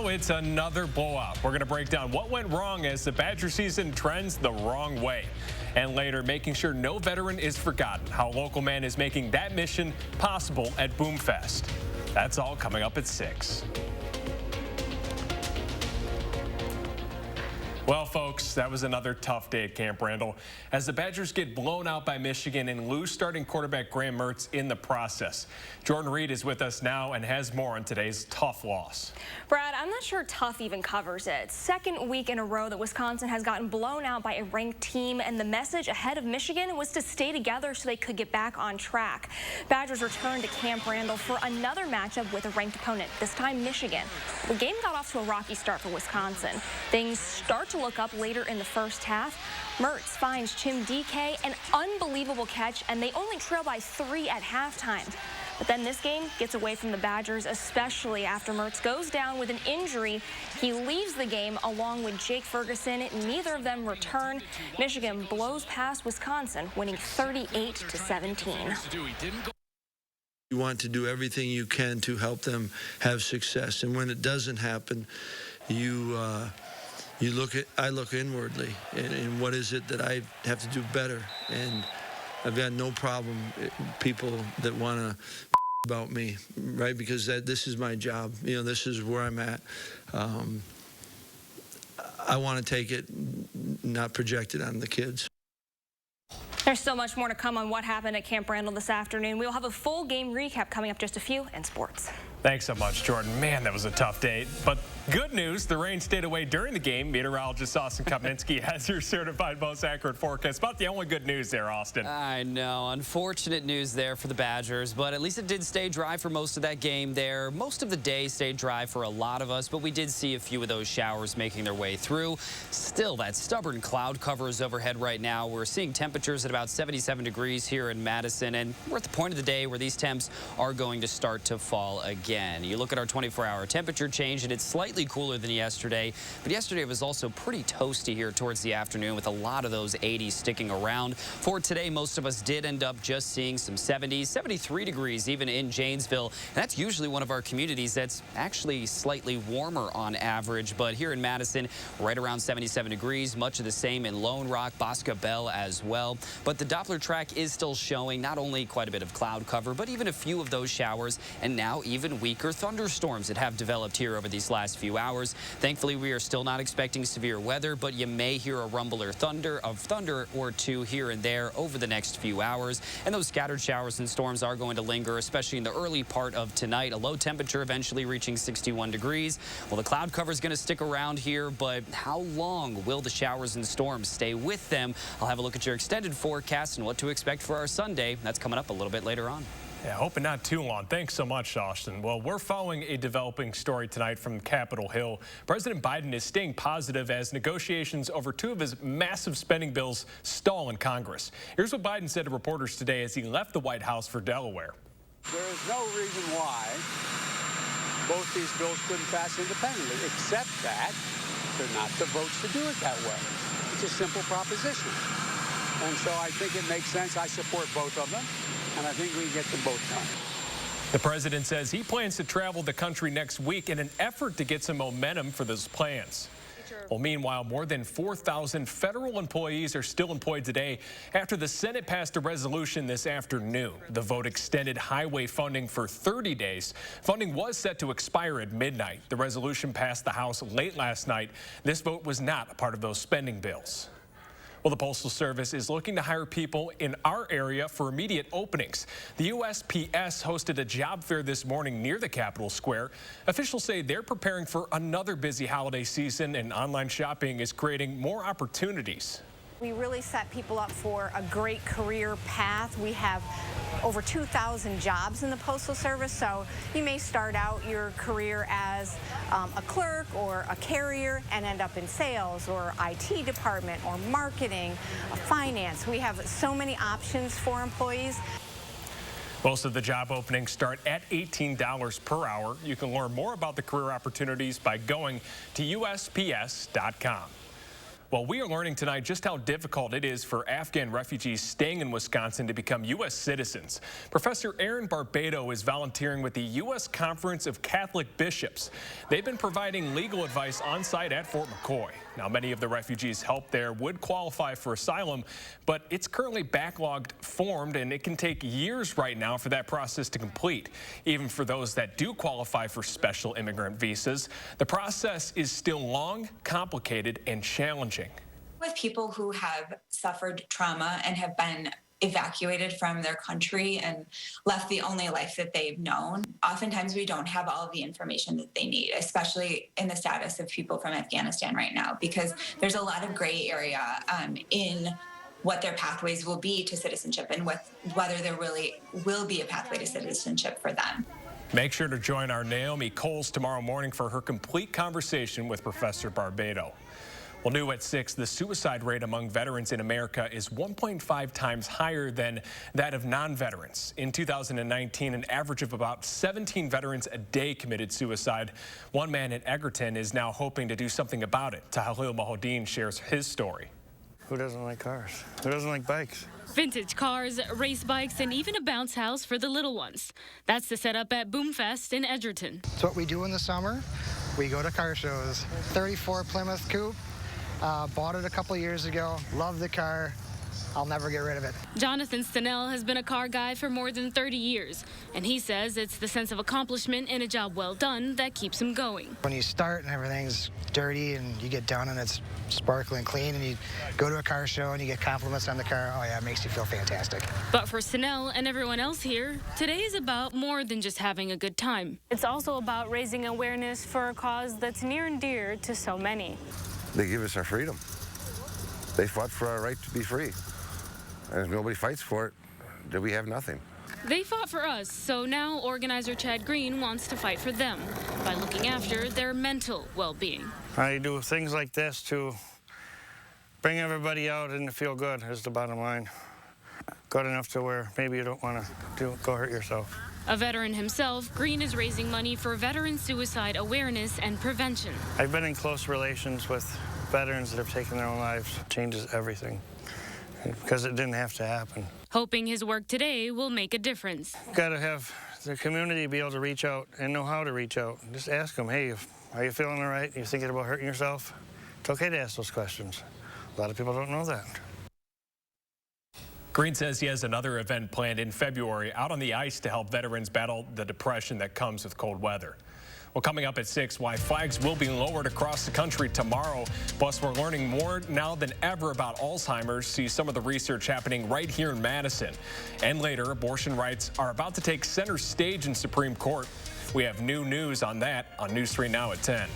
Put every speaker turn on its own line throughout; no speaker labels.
it's another blowout. We're going to break down what went wrong as the Badger season trends the wrong way. And later, making sure no veteran is forgotten, how a local man is making that mission possible at Boomfest. That's all coming up at 6. Well, folks, that was another tough day at Camp Randall as the Badgers get blown out by Michigan and lose starting quarterback Graham Mertz in the process. Jordan Reed is with us now and has more on today's tough loss.
Brad, I'm not sure tough even covers it. Second week in a row that Wisconsin has gotten blown out by a ranked team, and the message ahead of Michigan was to stay together so they could get back on track. Badgers returned to Camp Randall for another matchup with a ranked opponent, this time Michigan. The game got off to a rocky start for Wisconsin. Things start to look up later in the first half. Mertz finds Chim DK an unbelievable catch, and they only trail by 3 at halftime. But then this game gets away from the Badgers, especially after Mertz goes down with an injury. He leaves the game along with Jake Ferguson. Neither of them return. Michigan blows past Wisconsin, winning 38-17.
You want to do everything you can to help them have success, and when it doesn't happen, I look inwardly, and what is it that I have to do better? And I've got no problem people that want to about me, right? Because this is my job. You know, this is where I'm at. I want to take it, not project it on the kids.
There's so much more to come on what happened at Camp Randall this afternoon. We'll have a full game recap coming up just a few in sports.
Thanks so much, Jordan. Man, that was a tough day. But good news, the rain stayed away during the game. Meteorologist Austin Kopninski has your certified most accurate forecast. About the only good news there, Austin.
I know. Unfortunate news there for the Badgers, but at least it did stay dry for most of that game there. Most of the day stayed dry for a lot of us, but we did see a few of those showers making their way through. Still, that stubborn cloud cover is overhead right now. We're seeing temperatures at about 77 degrees here in Madison, and we're at the point of the day where these temps are going to start to fall again. You look at our 24-hour temperature change, and it's slightly cooler than yesterday, but yesterday was also pretty toasty here towards the afternoon with a lot of those 80s sticking around. For today, most of us did end up just seeing some 70s, 73 degrees even in Janesville, and that's usually one of our communities that's actually slightly warmer on average, but here in Madison, right around 77 degrees, much of the same in Lone Rock, Bosca Bell as well. But the Doppler track is still showing not only quite a bit of cloud cover, but even a few of those showers, and now even weaker thunderstorms that have developed here over these last few hours. Thankfully, we are still not expecting severe weather, but you may hear a rumble or thunder or two here and there over the next few hours. And those scattered showers and storms are going to linger, especially in the early part of tonight. A low temperature eventually reaching 61 degrees. Well, the cloud cover is going to stick around here, but how long will the showers and storms stay with them? I'll have a look at your extended forecast and what to expect for our Sunday. That's coming up a little bit later on.
Yeah, hoping not too long. Thanks so much, Austin. Well, we're following a developing story tonight from Capitol Hill. President Biden is staying positive as negotiations over 2 of his massive spending bills stall in Congress. Here's what Biden said to reporters today as he left the White House for Delaware.
There is no reason why both these bills couldn't pass independently, except that they're not the votes to do it that way. It's a simple proposition. And so I think it makes sense. I support both of them, and I think we can get them both done.
The president says he plans to travel the country next week in an effort to get some momentum for those plans. Well, meanwhile, more than 4,000 federal employees are still employed today after the Senate passed a resolution this afternoon. The vote extended highway funding for 30 days. Funding was set to expire at midnight. The resolution passed the House late last night. This vote was not a part of those spending bills. Well, the Postal Service is looking to hire people in our area for immediate openings. The USPS hosted a job fair this morning near the Capitol Square. Officials say they're preparing for another busy holiday season, and online shopping is creating more opportunities.
We really set people up for a great career path. We have over 2,000 jobs in the Postal Service, so you may start out your career as a clerk or a carrier and end up in sales or IT department or marketing, finance. We have so many options for employees.
Most of the job openings start at $18 per hour. You can learn more about the career opportunities by going to USPS.com. Well, we are learning tonight just how difficult it is for Afghan refugees staying in Wisconsin to become U.S. citizens. Professor Aaron Barbado is volunteering with the U.S. Conference of Catholic Bishops. They've been providing legal advice on site at Fort McCoy. Now, many of the refugees helped there would qualify for asylum, but it's currently backlogged formed, and it can take years right now for that process to complete. Even for those that do qualify for special immigrant visas, the process is still long, complicated, and challenging.
With people who have suffered trauma and have been evacuated from their country and left the only life that they've known, oftentimes we don't have all of the information that they need, especially in the status of people from Afghanistan right now, because there's a lot of gray area in what their pathways will be to citizenship and whether there really will be a pathway to citizenship for them.
Make sure to join our Naomi Coles tomorrow morning for her complete conversation with Professor Barbado. Well, new at 6, the suicide rate among veterans in America is 1.5 times higher than that of non-veterans. In 2019, an average of about 17 veterans a day committed suicide. One man in Egerton is now hoping to do something about it. Tahlil Mahodeen shares his story.
Who doesn't like cars? Who doesn't like bikes?
Vintage cars, race bikes, and even a bounce house for the little ones. That's the setup at Boomfest in Edgerton.
It's what we do in the summer. We go to car shows. 34 Plymouth Coupe. Bought it a couple years ago. Love the car. I'll never get rid of it.
Jonathan Stenell has been a car guy for more than 30 years, and he says it's the sense of accomplishment and a job well done that keeps him going.
When you start and everything's dirty and you get done and it's sparkling clean and you go to a car show and you get compliments on the car, oh yeah, it makes you feel fantastic.
But for Stenell and everyone else here, today is about more than just having a good time. It's also about raising awareness for a cause that's near and dear to so many.
They give us our freedom. They fought for our right to be free. And if nobody fights for it, then we have nothing.
They fought for us, so now organizer Chad Green wants to fight for them by looking after their mental well-being.
I do things like this to bring everybody out and feel good is the bottom line. Good enough to where maybe you don't want to go hurt yourself.
A veteran himself, Green is raising money for veteran suicide awareness and prevention.
I've been in close relations with veterans that have taken their own lives. It changes everything because it didn't have to happen.
Hoping his work today will make a difference.
Got to have the community be able to reach out and know how to reach out. Just ask them, hey, are you feeling all right? Are you thinking about hurting yourself? It's okay to ask those questions. A lot of people don't know that.
Green says he has another event planned in February out on the ice to help veterans battle the depression that comes with cold weather. Well, coming up at 6, why flags will be lowered across the country tomorrow. Plus, we're learning more now than ever about Alzheimer's. See some of the research happening right here in Madison. And later, abortion rights are about to take center stage in Supreme Court. We have new news on that on News 3 Now at 10.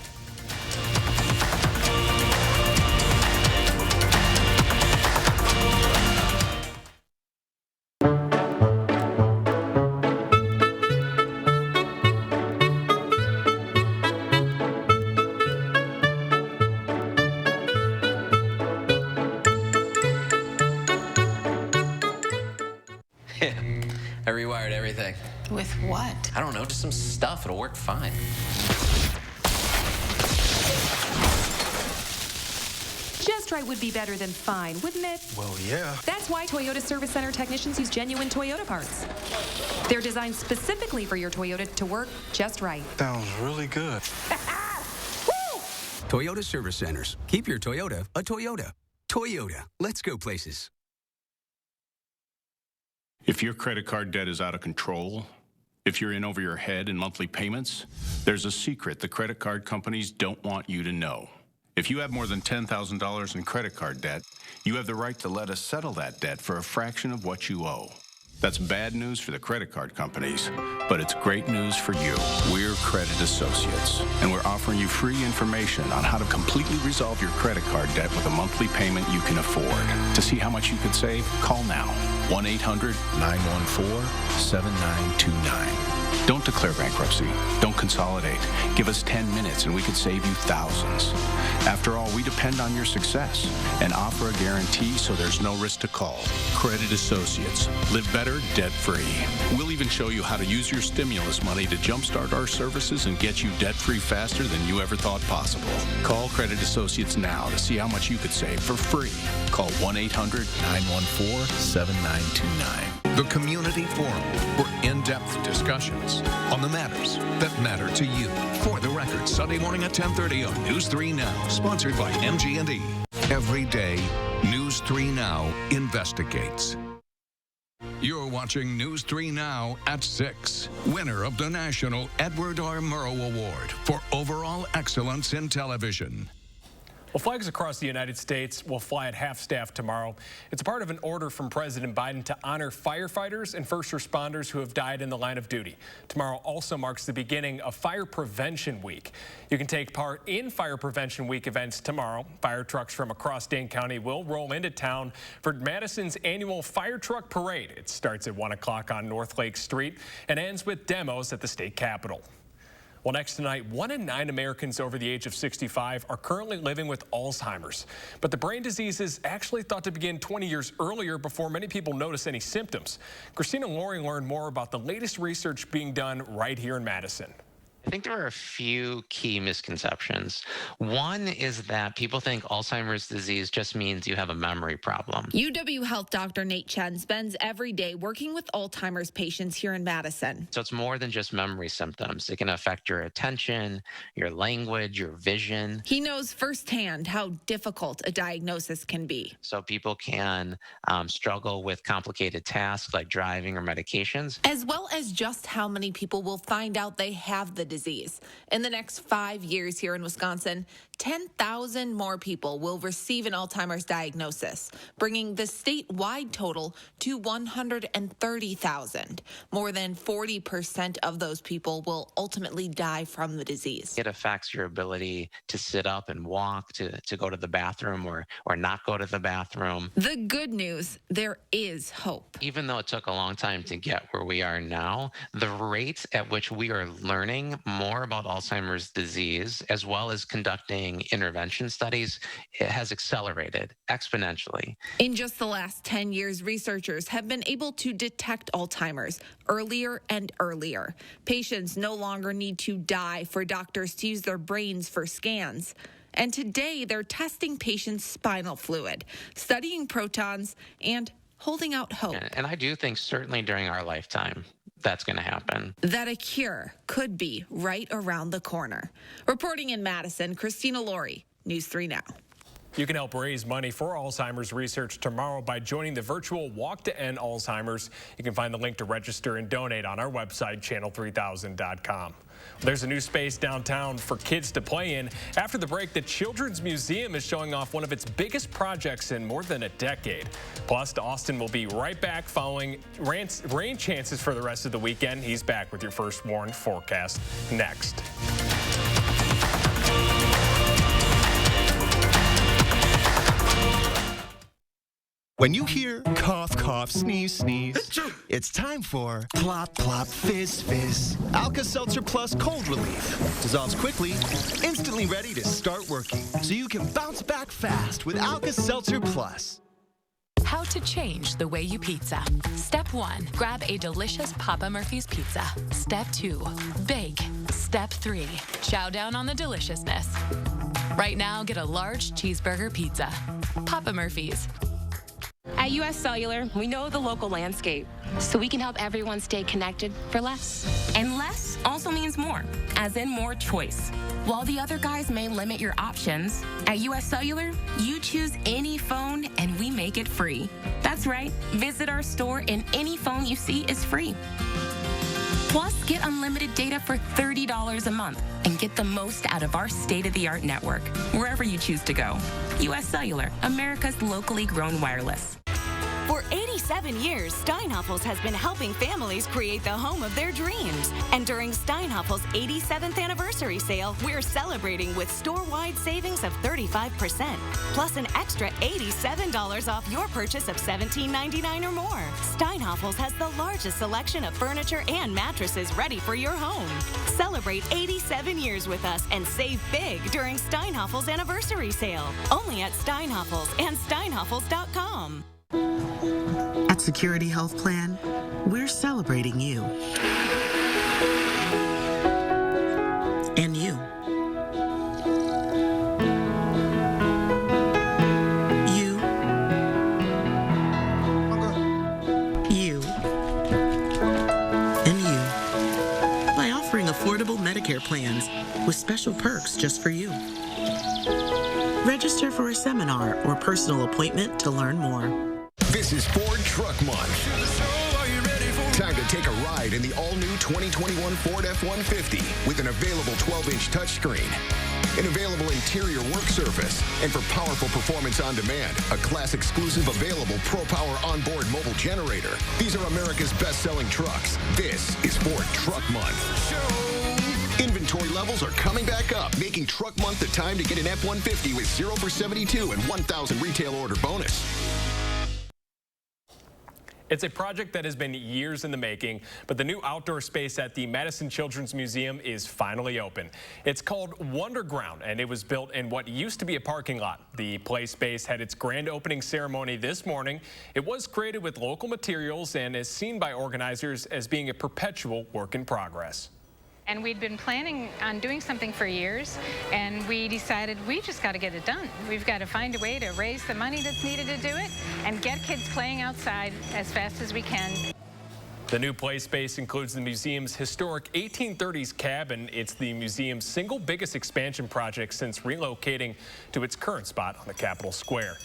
I rewired everything.
With what?
I don't know, just some stuff. It'll work fine.
Just right would be better than fine, wouldn't it?
Well, yeah.
That's why Toyota Service Center technicians use genuine Toyota parts. They're designed specifically for your Toyota to work just right.
Sounds really good.
Toyota Service Centers. Keep your Toyota a Toyota. Toyota. Let's go places.
If your credit card debt is out of control, if you're in over your head in monthly payments, there's a secret the credit card companies don't want you to know. If you have more than $10,000 in credit card debt, you have the right to let us settle that debt for a fraction of what you owe. That's bad news for the credit card companies, but it's great news for you. We're CreditAssociates, and we're offering you free information on how to completely resolve your credit card debt with a monthly payment you can afford. To see how much you could save, call now. 1-800-914-7929. Don't declare bankruptcy. Don't consolidate. Give us 10 minutes and we could save you thousands. After all, we depend on your success and offer a guarantee so there's no risk to call. Credit Associates. Live better, debt-free. We'll even show you how to use your stimulus money to jumpstart our services and get you debt-free faster than you ever thought possible. Call Credit Associates now to see how much you could save for free. Call 1-800-914-7929.
The Community Forum for in-depth discussions on the matters that matter to you. For the Record, Sunday morning at 10:30 on News 3 Now, sponsored by MG&E. Every day, News 3 Now investigates. You're watching News 3 Now at 6. Winner of the National Edward R. Murrow Award for Overall Excellence in Television.
Well, flags across the United States will fly at half-staff tomorrow. It's part of an order from President Biden to honor firefighters and first responders who have died in the line of duty. Tomorrow also marks the beginning of Fire Prevention Week. You can take part in Fire Prevention Week events tomorrow. Fire trucks from across Dane County will roll into town for Madison's annual Fire Truck Parade. It starts at 1 o'clock on North Lake Street and ends with demos at the state capitol. Well, next tonight, 1 in 9 Americans over the age of 65 are currently living with Alzheimer's. But the brain disease is actually thought to begin 20 years earlier before many people notice any symptoms. Christina Loring learned more about the latest research being done right here in Madison.
I think there are a few key misconceptions. One is that people think Alzheimer's disease just means you have a memory problem.
UW Health Dr. Nate Chen spends every day working with Alzheimer's patients here in Madison.
So it's more than just memory symptoms. It can affect your attention, your language, your vision.
He knows firsthand how difficult a diagnosis can be.
So people can struggle with complicated tasks like driving or medications.
As well as just how many people will find out they have the disease. In the next 5 years here in Wisconsin, 10,000 more people will receive an Alzheimer's diagnosis, bringing the statewide total to 130,000. More than 40% of those people will ultimately die from the disease.
It affects your ability to sit up and walk, to go to the bathroom or not go to the bathroom.
The good news, there is hope.
Even though it took a long time to get where we are now, the rate at which we are learning more about Alzheimer's disease, as well as conducting intervention studies, it has accelerated exponentially.
In just the last 10 years, researchers have been able to detect Alzheimer's earlier and earlier. Patients no longer need to die for doctors to use their brains for scans. And today, they're testing patients' spinal fluid, studying protons, and holding out hope.
And I do think certainly during our lifetime, that's going to happen.
That a cure could be right around the corner. Reporting in Madison, Christina Loring, News 3 Now.
You can help raise money for Alzheimer's research tomorrow by joining the virtual Walk to End Alzheimer's. You can find the link to register and donate on our website, channel3000.com. There's a new space downtown for kids to play in. After the break, the Children's Museum is showing off one of its biggest projects in more than a decade. Plus, Austin will be right back following rain chances for the rest of the weekend. He's back with your first warn forecast next.
When you hear cough, cough, sneeze, sneeze, it's time for plop, plop, fizz, fizz. Alka-Seltzer Plus Cold Relief. Dissolves quickly, instantly ready to start working. So you can bounce back fast with Alka-Seltzer Plus.
How to change the way you pizza. Step 1, grab a delicious Papa Murphy's pizza. Step 2, bake. Step 3, chow down on the deliciousness. Right now, get a large cheeseburger pizza. Papa Murphy's.
At U.S. Cellular, we know the local landscape, so we can help everyone stay connected for less. And less also means more, as in more choice. While the other guys may limit your options, at U.S. Cellular, you choose any phone and we make it free. That's right, visit our store and any phone you see is free. Plus, get unlimited data for $30 a month and get the most out of our state-of-the-art network, wherever you choose to go. U.S. Cellular, America's locally grown wireless.
For 86
87 years, Steinhafels has been helping families create the home of their dreams. And during Steinhafels' 87th anniversary sale, we're celebrating with store-wide savings of 35%, plus an extra $87 off your purchase of $17.99 or more. Steinhafels has the largest selection of furniture and mattresses ready for your home. Celebrate 87 years with us and save big during Steinhafels' anniversary sale. Only at Steinhafels and steinhafels.com.
At Security Health Plan, we're celebrating you. And you. You. You. And you. By offering affordable Medicare plans with special perks just for you. Register for a seminar or personal appointment to learn more.
This is Ford Truck Month. Time to take a ride in the all-new 2021 Ford F-150 with an available 12-inch touchscreen, an available interior work surface, and for powerful performance on demand, a class-exclusive available Pro-Power onboard mobile generator. These are America's best-selling trucks. This is Ford Truck Month. Inventory levels are coming back up, making Truck Month the time to get an F-150 with 0 for 72 and 1,000 retail order bonus.
It's a project that has been years in the making, but the new outdoor space at the Madison Children's Museum is finally open. It's called Wonderground, and it was built in what used to be a parking lot. The play space had its grand opening ceremony this morning. It was created with local materials and is seen by organizers as being a perpetual work in progress.
And we'd been planning on doing something for years, and we decided we just got to get it done. We've got to find a way to raise the money that's needed to do it and get kids playing outside as fast as we can.
The new play space includes the museum's historic 1830s cabin. It's the museum's single biggest expansion project since relocating to its current spot on the Capitol Square.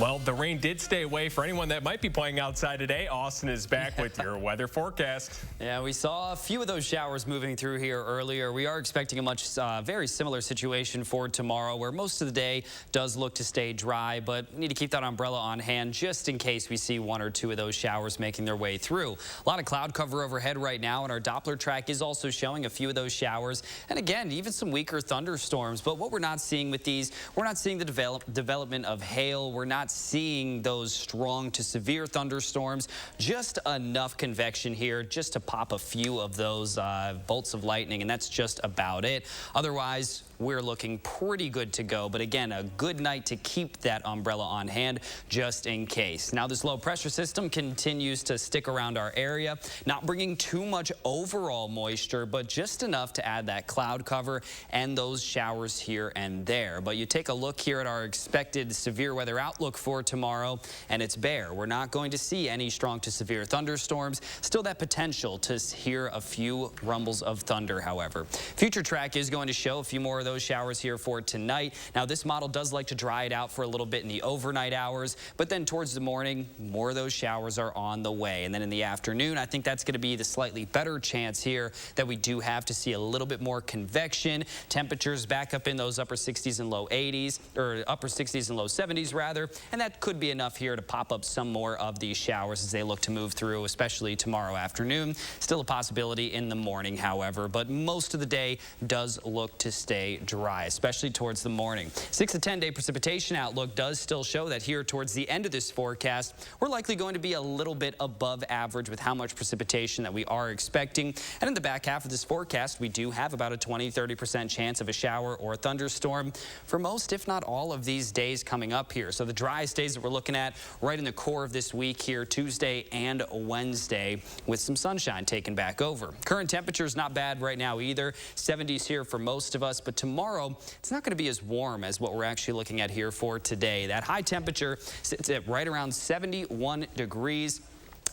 Well, the rain did stay away for anyone that might be playing outside today. Austin is back with your weather forecast.
Yeah, we saw a few of those showers moving through here earlier. We are expecting a very similar situation for tomorrow, where most of the day does look to stay dry, but we need to keep that umbrella on hand just in case we see one or two of those showers making their way through. A lot of cloud cover overhead right now, and our Doppler track is also showing a few of those showers. And again, even some weaker thunderstorms. But what we're not seeing with these, we're not seeing the development of hail. We're not seeing those strong to severe thunderstorms. Just enough convection here just to pop a few of those bolts of lightning, and that's just about it. Otherwise, we're looking pretty good to go. But again, a good night to keep that umbrella on hand just in case. Now, this low pressure system continues to stick around our area, not bringing too much overall moisture, but just enough to add that cloud cover and those showers here and there. But you take a look here at our expected severe weather outlook for tomorrow, and it's bare. We're not going to see any strong to severe thunderstorms. Still that potential to hear a few rumbles of thunder, however. Future track is going to show a few more of those showers here for tonight. Now, this model does like to dry it out for a little bit in the overnight hours, but then towards the morning, more of those showers are on the way. And then in the afternoon, I think that's going to be the slightly better chance here that we do have to see a little bit more convection. Temperatures back up in those upper 60s and low 80s, or upper 60s and low 70s rather, and that could be enough here to pop up some more of these showers as they look to move through, especially tomorrow afternoon. Still a possibility in the morning, however, but most of the day does look to stay dry, especially towards the morning. 6 to 10 day precipitation outlook does still show that here towards the end of this forecast, we're likely going to be a little bit above average with how much precipitation that we are expecting. And in the back half of this forecast, we do have about a 20-30% chance of a shower or a thunderstorm for most, if not all, of these days coming up here. So the driest days that we're looking at right in the core of this week here, Tuesday and Wednesday, with some sunshine taken back over. Current temperatures not bad right now either. 70s here for most of us, but tomorrow it's not going to be as warm as what we're actually looking at here for today. That high temperature sits at right around 71 degrees.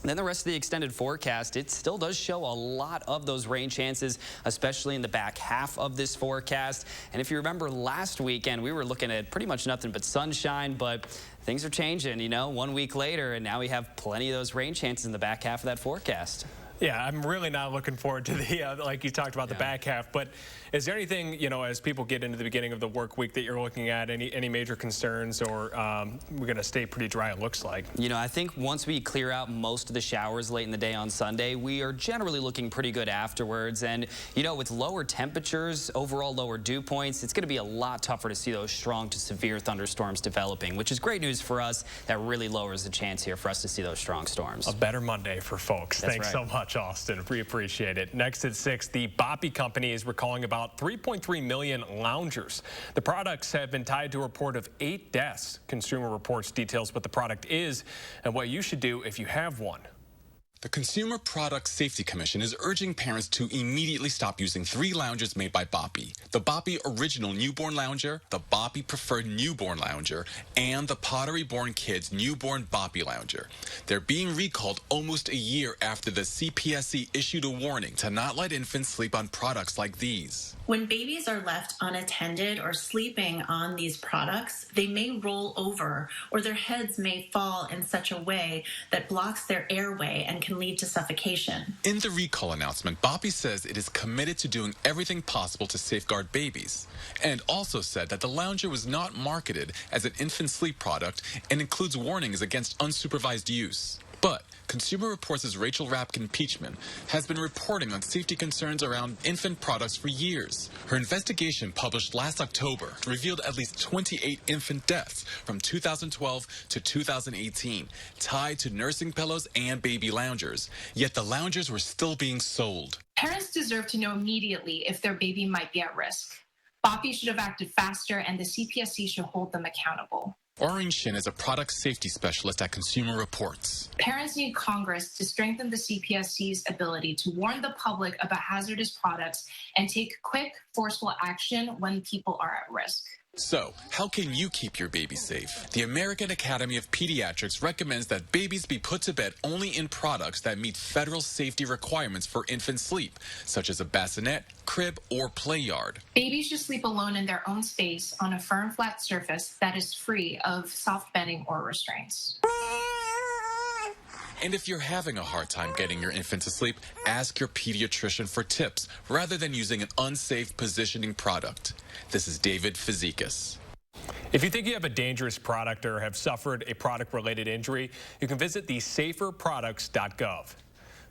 And then the rest of the extended forecast, it still does show a lot of those rain chances, especially in the back half of this forecast. And if you remember last weekend, we were looking at pretty much nothing but sunshine, but things are changing, you know, 1 week later, and now we have plenty of those rain chances in the back half of that forecast.
Yeah, I'm really not looking forward to the, like you talked about, the back half. But is there anything, as people get into the beginning of the work week that you're looking at, any major concerns, or we're going to stay pretty dry, it looks like?
I think once we clear out most of the showers late in the day on Sunday, we are generally looking pretty good afterwards. And, with lower temperatures, overall lower dew points, it's going to be a lot tougher to see those strong to severe thunderstorms developing, which is great news for us. That really lowers the chance here for us to see those strong storms.
A better Monday for folks. Thanks so much, Austin. We appreciate it. Next at 6, the Boppy Company is recalling about 3.3 million loungers. The products have been tied to a report of 8 deaths. Consumer Reports details what the product is and what you should do if you have one.
The Consumer Product Safety Commission is urging parents to immediately stop using 3 loungers made by Boppy: the Boppy Original Newborn Lounger, the Boppy Preferred Newborn Lounger, and the Pottery Born Kids Newborn Boppy Lounger. They're being recalled almost a year after the CPSC issued a warning to not let infants sleep on products like these.
When babies are left unattended or sleeping on these products, they may roll over or their heads may fall in such a way that blocks their airway and can lead to suffocation.
In the recall announcement, Boppy says it is committed to doing everything possible to safeguard babies, and also said that the lounger was not marketed as an infant sleep product and includes warnings against unsupervised use. But Consumer Reports' Rachel Rapkin-Peachman has been reporting on safety concerns around infant products for years. Her investigation, published last October, revealed at least 28 infant deaths from 2012 to 2018, tied to nursing pillows and baby loungers. Yet the loungers were still being sold.
Parents deserve to know immediately if their baby might be at risk. Boppy should have acted faster, and the CPSC should hold them accountable.
Orange Shin is a product safety specialist at Consumer Reports.
Parents need Congress to strengthen the CPSC's ability to warn the public about hazardous products and take quick, forceful action when people are at risk.
So, how can you keep your baby safe? The American Academy of Pediatrics recommends that babies be put to bed only in products that meet federal safety requirements for infant sleep, such as a bassinet, crib, or play yard.
Babies should sleep alone in their own space on a firm, flat surface that is free of soft bedding or restraints.
And if you're having a hard time getting your infant to sleep, ask your pediatrician for tips rather than using an unsafe positioning product. This is David Fazekas.
If you think you have a dangerous product or have suffered a product-related injury, you can visit the saferproducts.gov.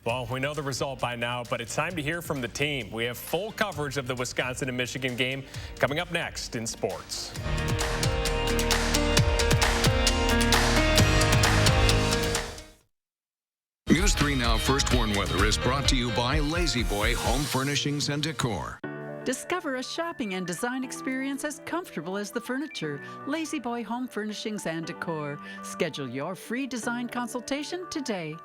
Well, we know the result by now, but it's time to hear from the team. We have full coverage of the Wisconsin and Michigan game coming up next in sports.
News 3 Now First Warn Weather is brought to you by Lazy Boy Home Furnishings and Decor.
Discover a shopping and design experience as comfortable as the furniture. Lazy Boy Home Furnishings and Decor. Schedule your free design consultation today.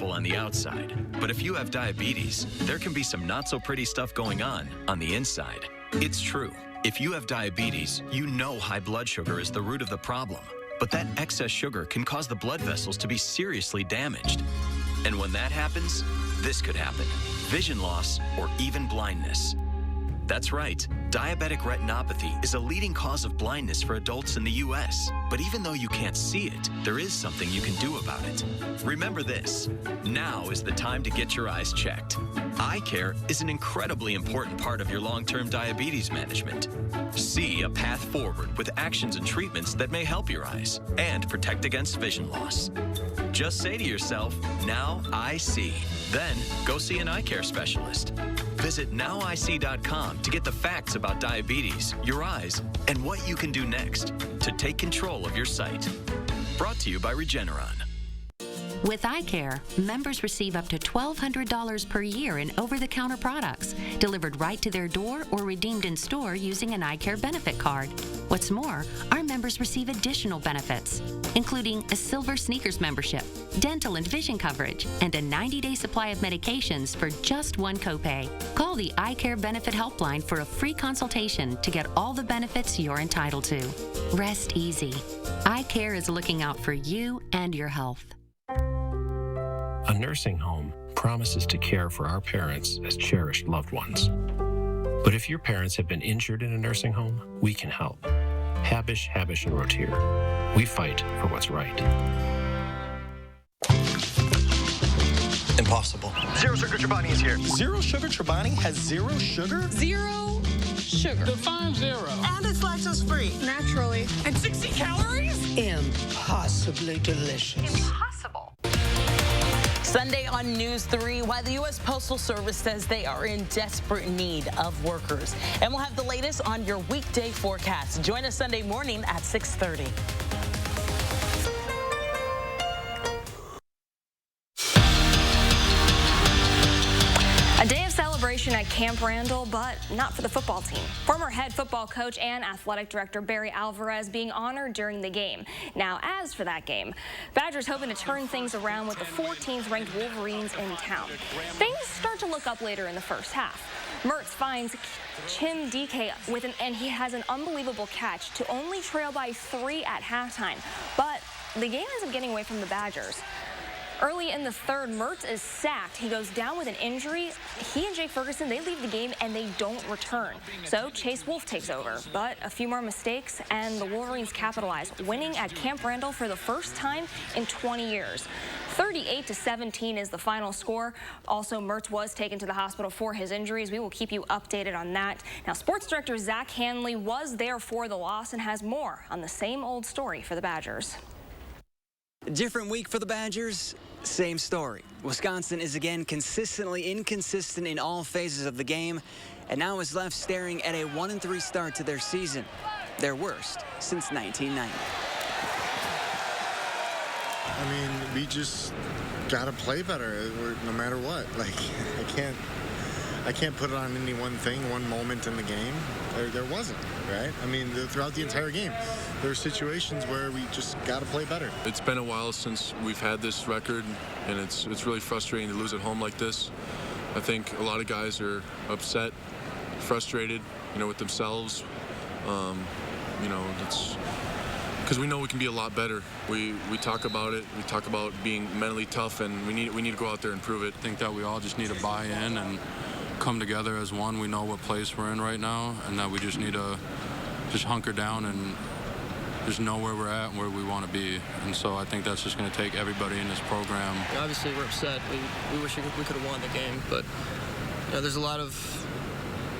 On the outside, but if you have diabetes, there can be some not so pretty stuff going on the inside. It's true. If you have diabetes, you know high blood sugar is the root of the problem, but that excess sugar can cause the blood vessels to be seriously damaged. And when that happens, this could happen: vision loss or even blindness. That's right. Diabetic retinopathy is a leading cause of blindness for adults in the U.S. But even though you can't see it, there is something you can do about it. Remember this: now is the time to get your eyes checked. Eye care is an incredibly important part of your long-term diabetes management. See a path forward with actions and treatments that may help your eyes and protect against vision loss. Just say to yourself, "Now I see." Then go see an eye care specialist. Visit nowic.com to get the facts about diabetes, your eyes, and what you can do next to take control of your sight. Brought to you by Regeneron.
With eye care, members receive up to $1,200 per year in over-the-counter products delivered right to their door or redeemed in store using an eye care benefit card. What's more, our members receive additional benefits, including a silver sneakers membership, dental and vision coverage, and a 90-day supply of medications for just one copay. Call the Eye Care Benefit Helpline for a free consultation to get all the benefits you're entitled to. Rest easy. Eye Care is looking out for you and your health.
A nursing home promises to care for our parents as cherished loved ones. But if your parents have been injured in a nursing home, we can help. Habish, Habish, and Rotier. We fight for what's right.
Impossible. Zero Sugar Chobani is here. Zero Sugar Chobani has zero sugar?
Zero sugar.
Define zero.
And it's lactose free. Naturally. And 60 calories? Impossibly delicious. Impossible.
Sunday on News 3, why the U.S. Postal Service says they are in desperate need of workers. And we'll have the latest on your weekday forecast. Join us Sunday morning at 6:30.
A day of celebration at Camp Randall, but not for the football team. Former head football coach and athletic director Barry Alvarez being honored during the game. Now, as for that game, Badgers hoping to turn things around with the 14th ranked Wolverines in town. Things start to look up later in the first half. Mertz finds Chim DK and he has an unbelievable catch to only trail by 3 at halftime. But the game ends up getting away from the Badgers. Early in the third, Mertz is sacked. He goes down with an injury. He and Jake Ferguson, they leave the game and they don't return. So Chase Wolf takes over. But a few more mistakes and the Wolverines capitalize, winning at Camp Randall for the first time in 20 years. 38-17 is the final score. Also, Mertz was taken to the hospital for his injuries. We will keep you updated on that. Now, sports director Zach Hanley was there for the loss and has more on the same old story for the Badgers.
Different week for the Badgers, same story. Wisconsin is again consistently inconsistent in all phases of the game, and now is left staring at a 1-3 start to their season, their worst since 1990.
I mean, we just gotta play better no matter what. Like, I can't put it on any one thing, one moment in the game. There wasn't, right? I mean, throughout the entire game, there were situations where we just got to play better.
It's been a while since we've had this record, and it's really frustrating to lose at home like this. I think a lot of guys are upset, frustrated, with themselves. It's because we know we can be a lot better. We talk about it. We talk about being mentally tough, and we need to go out there and prove it.
I think that we all just need to buy in and come together as one. We know what place we're in right now, and that we just need to just hunker down and just know where we're at and where we want to be. And so I think that's just going to take everybody in this program.
Obviously, we're upset. We wish we could have won the game, but there's a lot of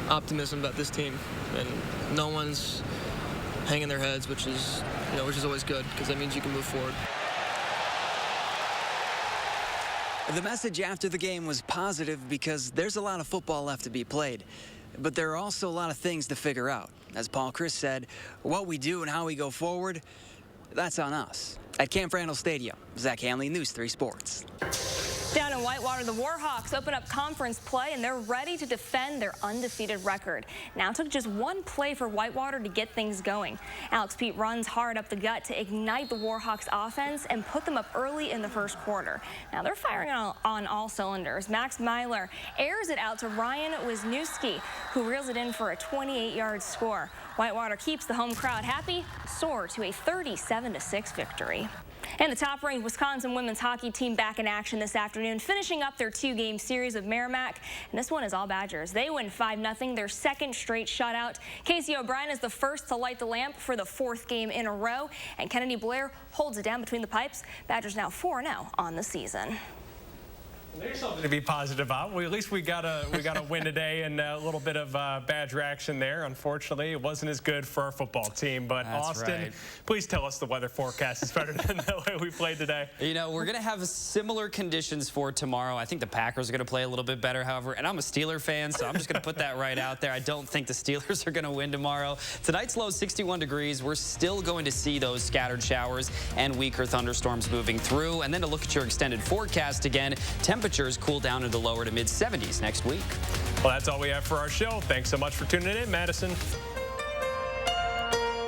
optimism about this team, and no one's hanging their heads, which is always good because that means you can move forward.
The message after the game was positive because there's a lot of football left to be played. But there are also a lot of things to figure out. As Paul Chris said, what we do and how we go forward, that's on us. At Camp Randall Stadium, Zach Hanley, News 3 Sports.
Down in Whitewater, the Warhawks open up conference play, and they're ready to defend their undefeated record. Now, it took just one play for Whitewater to get things going. Alex Pete runs hard up the gut to ignite the Warhawks offense and put them up early in the first quarter. Now, they're firing on all cylinders. Max Myler airs it out to Ryan Wisniewski, who reels it in for a 28-yard score. Whitewater keeps the home crowd happy, soar to a 37-6 victory. And the top-ranked Wisconsin women's hockey team back in action this afternoon, finishing up their 2-game series of Merrimack. And this one is all Badgers. They win 5-0, their second straight shutout. Casey O'Brien is the first to light the lamp for the 4th game in a row. And Kennedy Blair holds it down between the pipes. Badgers now 4-0 on the season.
There's something to be positive about. Well, at least we got a win today and a little bit of Badger action there. Unfortunately, it wasn't as good for our football team. But
That's
Austin,
right.
Please tell us the weather forecast is better than the way we played today.
We're going to have similar conditions for tomorrow. I think the Packers are going to play a little bit better, however. And I'm a Steeler fan, so I'm just going to put that right out there. I don't think the Steelers are going to win tomorrow. Tonight's low 61 degrees. We're still going to see those scattered showers and weaker thunderstorms moving through. And then to look at your extended forecast again, temperatures cool down into lower to mid-70s next week.
Well, that's all we have for our show. Thanks so much for tuning in, Madison.